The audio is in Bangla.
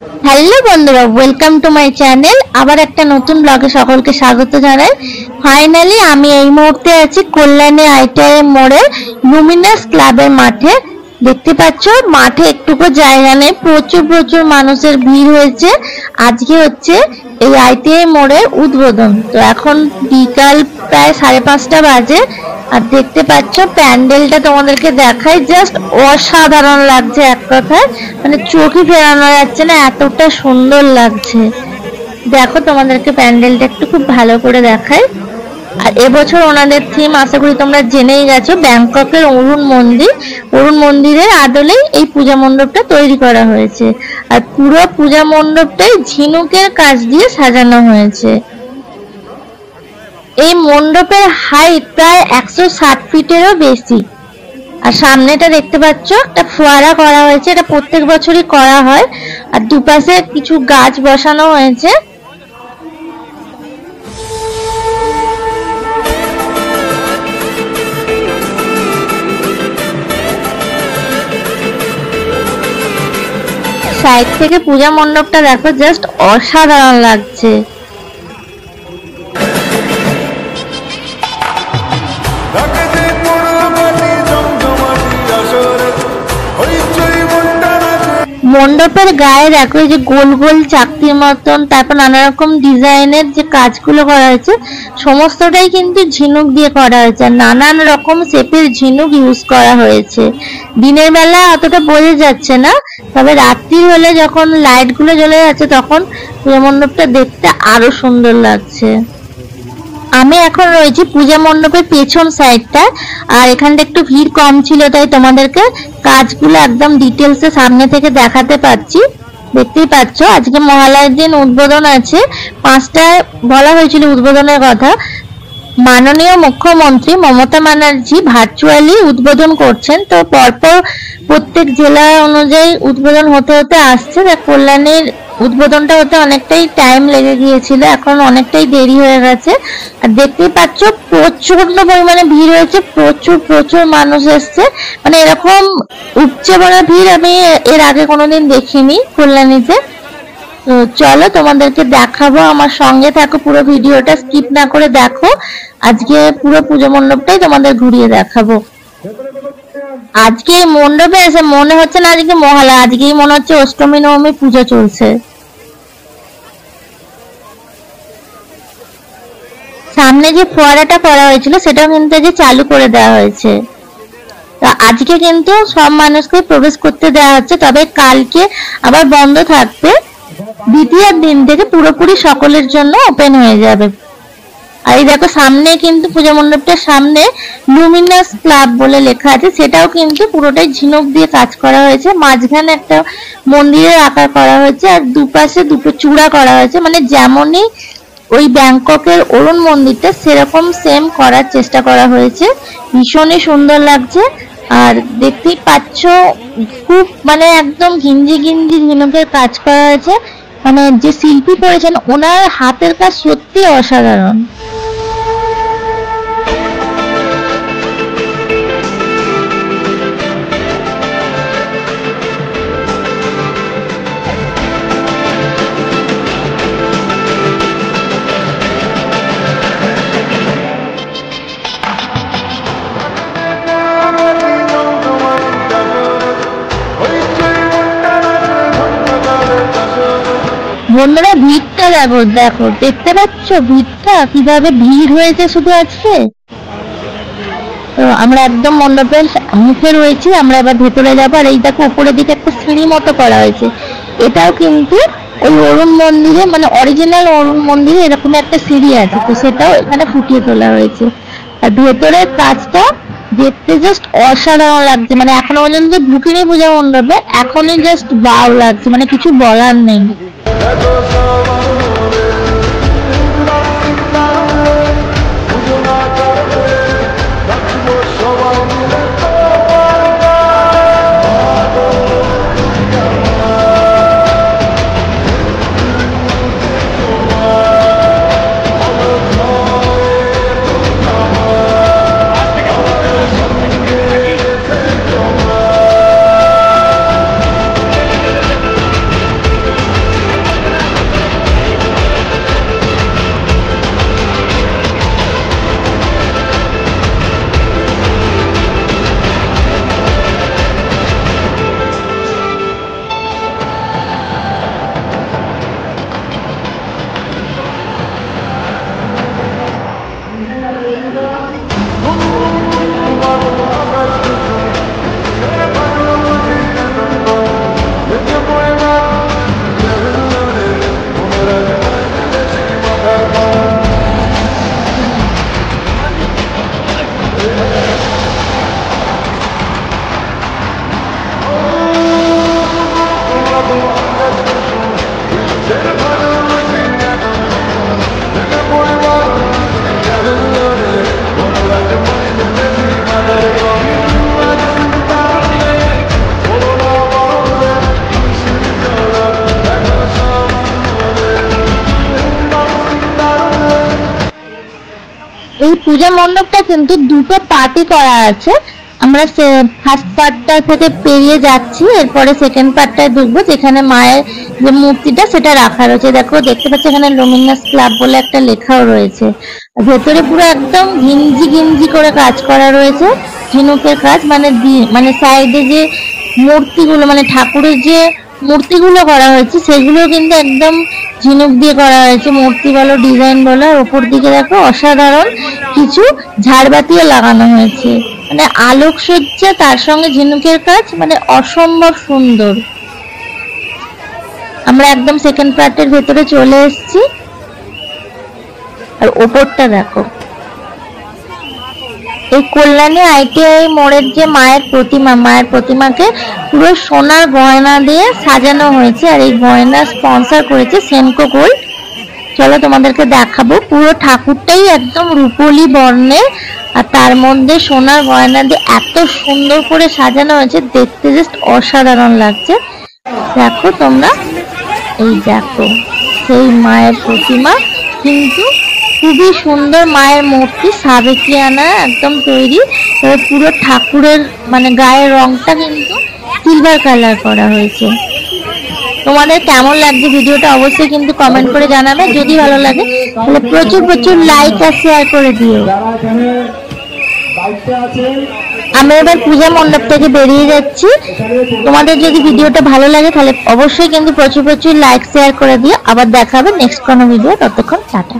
হ্যালো বন্ধুরা, ওয়েলকাম টু মাই চ্যানেল। আবার একটা নতুন ব্লগে সকলকে স্বাগত জানাই। ফাইনালি আমি এই মুহূর্তে আছি কল্যাণী আইটিআই মোড়ে লুমিনাস ক্লাবের মাঠে। দেখতে পাচ্ছ মাঠে একটুকু জায়গা নেই, প্রচুর প্রচুর মানুষের ভিড় হয়েছে। আজকে হচ্ছে এই আইটিআই মোড়ের উদ্বোধন। তো এখন বিকাল প্রায় 5:30 বাজে। আর দেখতে পাচ্ছ প্যান্ডেলটা তোমাদেরকে দেখাই, জাস্ট অসাধারণ লাগছে। এক কথায় মানে চোখই ফেরানো যাচ্ছে না, এতটা সুন্দর লাগছে। দেখো তোমাদেরকে প্যান্ডেলটা একটু খুব ভালো করে দেখাই। আর এবছর ওনাদের থিম আশা করি তোমরা জেনেই গেছো, ব্যাংককের অরুণ মন্দির। অরুণ মন্দিরের আদলেই এই পূজা মণ্ডপটা তৈরি করা হয়েছে। আর পুরো পূজা মণ্ডপটাই ঝিনুকের কাজ দিয়ে সাজানো হয়েছে। এই মণ্ডপের হাইট প্রায় 160 ফিটেরও বেশি। আর সামনেটা দেখতে পাচ্ছ একটা ফোয়ারা করা হয়েছে, এটা প্রত্যেক বছরই করা হয়। আর দুপাশে কিছু গাছ বসানো হয়েছে। সাইড থেকে পূজা মণ্ডপটা দেখো, জাস্ট অসাধারণ লাগছে। মণ্ডপের গায়ে দেখো এই যে গোল গোল চাকতির মতন, তারপর নানা রকম ডিজাইনের যে কাজগুলো করা হয়েছে সমস্তটাই কিন্তু ঝিনুক দিয়ে করা হয়েছে। আর নানান রকম শেপের ঝিনুক ইউজ করা হয়েছে। দিনের বেলা অতটা বোঝা যাচ্ছে না, তবে রাত্রি হলে যখন লাইট গুলো জ্বলে যাচ্ছে তখন পূজা মণ্ডপটা দেখতে আরো সুন্দর লাগছে। আমি এখন রয়েছি পূজা মণ্ডপের পেছন সাইডটা। আর এখানটা একটু ভিড় কম ছিল, তাই তোমাদেরকে কাজগুলো একদম ডিটেলসে সামনে থেকে দেখাতে পাচ্ছি। দেখতেই পাচ্ছ আজকে মহালয়ার দিন উদ্বোধন আছে। 5টায় বলা হয়েছিল উদ্বোধনের কথা। মাননীয় মুখ্যমন্ত্রী মমতা ব্যানার্জি ভার্চুয়ালি উদ্বোধন করছেন। তো পরপর প্রত্যেক জেলা অনুযায়ী উদ্বোধন হতে হতে আসছে। কল্যাণীর উদ্বোধনটা হতে অনেকটাই টাইম লেগে গিয়েছিল, এখন অনেকটাই দেরি হয়ে গেছে। আর দেখতেই পাচ্ছ প্রচন্ড পরিমাণে ভিড় হয়েছে, প্রচুর প্রচুর মানুষ এসছে। মানে এরকম উপচে পড়া ভিড় আমি এর আগে কোনোদিন দেখিনি কল্যাণীতে। তো চলো তোমাদেরকে দেখাবো, আমার সঙ্গে থাকো, পুরো ভিডিওটা স্কিপ না করে দেখো। আজকে পুরো পুজো মণ্ডপটাই তোমাদের ঘুরিয়ে দেখাবো। আজকে এই মণ্ডপে এসে মনে হচ্ছে না আজকে মহালয়া, আজকেই মনে হচ্ছে অষ্টমী নবমী পুজো চলছে। সামনে যে ফোয়ারাটা করা হয়েছিল সেটাও কিন্তু যে চালু করে দেওয়া হয়েছে। তা আজকে কিন্তু সব মানুষকে প্রবেশ করতে দেওয়া হচ্ছে, তবে কালকে আবার বন্ধ থাকবে। দ্বিতীয় দিন থেকে পুরোপুরি সকলের জন্য ওপেন হয়ে যাবে। আর এই দেখো সামনে কিন্তু পূজা মণ্ডপটার সামনে লুমিনাস ক্লাব বলে লেখা আছে, সেটাও কিন্তু পুরোটাই ঝিনুক দিয়ে কাজ করা হয়েছে। মাঝখানে একটা মন্দিরের আকার করা হয়েছে, আর দুপাশে দুটো চূড়া করা হয়েছে। মানে যেমনই ওই ব্যাংককের অরুণ মন্দিরটা সেরকম সেম করার চেষ্টা করা হয়েছে। ভীষণই সুন্দর লাগছে। আর দেখতেই পাচ্ছ খুব মানে একদম গিঞ্জি গিঞ্জি ঝিনুকের কাজ করা হয়েছে। মানে যে শিল্পী করেছেন ওনার হাতের কাজ সত্যি অসাধারণ। বন্ধুরা ভিড়টা দেখো, দেখো দেখতে পাচ্ছ ভিড়টা কিভাবে ভিড় হয়েছে শুধু আজকে। তো আমরা একদম মণ্ডপের মুখে রয়েছি, আমরা এবার ভেতরে যাবো। আর এই দেখো উপরের দিকে একটা সিঁড়ি মতো করা হয়েছে, এটাও কিন্তু ওই অরুণ মন্দিরে মানে অরিজিনাল অরুণ মন্দিরে এরকম একটা সিঁড়ি আছে, তো সেটাও এখানে ফুটিয়ে তোলা হয়েছে। আর ভেতরের কাজটা দেখতে জাস্ট অসাধারণ লাগছে। মানে এখনো পর্যন্ত ঢুকিনি পূজা মণ্ডপে, এখনই জাস্ট ওয়াও লাগছে, মানে কিছু বলার নেই। পূজা মণ্ডপটা কিন্তু দুটো পার্টি করা আছে। আমরা ফার্স্ট পার্টটা থেকে পেরিয়ে যাচ্ছি, এরপরে সেকেন্ড পার্টটায় ঢুকবো যেখানে মায়ের যে মূর্তিটা সেটা রাখা রয়েছে। দেখো দেখতে পাচ্ছি এখানে লুমিনাস ক্লাব বলে একটা লেখাও রয়েছে। ভেতরে পুরো একদম ঘিঞ্জি ঘিঞ্জি করে কাজ করা রয়েছে, ঝিনুকের কাজ। মানে সাইডে যে মূর্তিগুলো, মানে ঠাকুরের যে মূর্তিগুলো করা হয়েছে সেগুলো কিন্তু একদম ঝিনুক দিয়ে করা হয়েছে, মূর্তি বলো ডিজাইন বলো। আর উপর দিকে দেখো অসাধারণ কিছু ঝাড়বাতিও লাগানো হয়েছে, মানে আলোকসজ্জা তার সঙ্গে ঝিনুকের কাজ, মানে অসম্ভব সুন্দর। আমরা একদম সেকেন্ড পার্টের ভেতরে চলে এসেছি। আর ওপরটা দেখো, এই কল্যাণী ITI মোড়ের যে মায়ের প্রতিমাকে পুরো সোনার গয়না দিয়ে সাজানো হয়েছে। আর এই গয়না স্পন্সর করেছে সেনকো গোল্ড। চলো তোমাদেরকে দেখাবো। পুরো ঠাকুরটাই একদম রূপোলি বর্ণের, আর তার মধ্যে সোনার গয়না দিয়ে এত সুন্দর করে সাজানো হয়েছে, দেখতে জাস্ট অসাধারণ লাগছে। দেখো তোমরা, এই দেখো সেই মায়ের প্রতিমা, কিন্তু খুবই সুন্দর মায়ের মূর্তি, সাবেকিয়ানা একদম তৈরি। তবে পুরো ঠাকুরের মানে গায়ের রংটা কিন্তু সিলভার কালার করা হয়েছে। তোমাদের কেমন লাগছে ভিডিওটা অবশ্যই কিন্তু কমেন্ট করে জানাবে। যদি ভালো লাগে তাহলে প্রচুর প্রচুর লাইক আর শেয়ার করে দিও। আমি এবার পূজা মণ্ডপ থেকে বেরিয়ে যাচ্ছি। তোমাদের যদি ভিডিওটা ভালো লাগে তাহলে অবশ্যই কিন্তু প্রচুর প্রচুর লাইক শেয়ার করে দিও। আবার দেখা হবে নেক্সট কোনো ভিডিও। ততক্ষণ টাটা।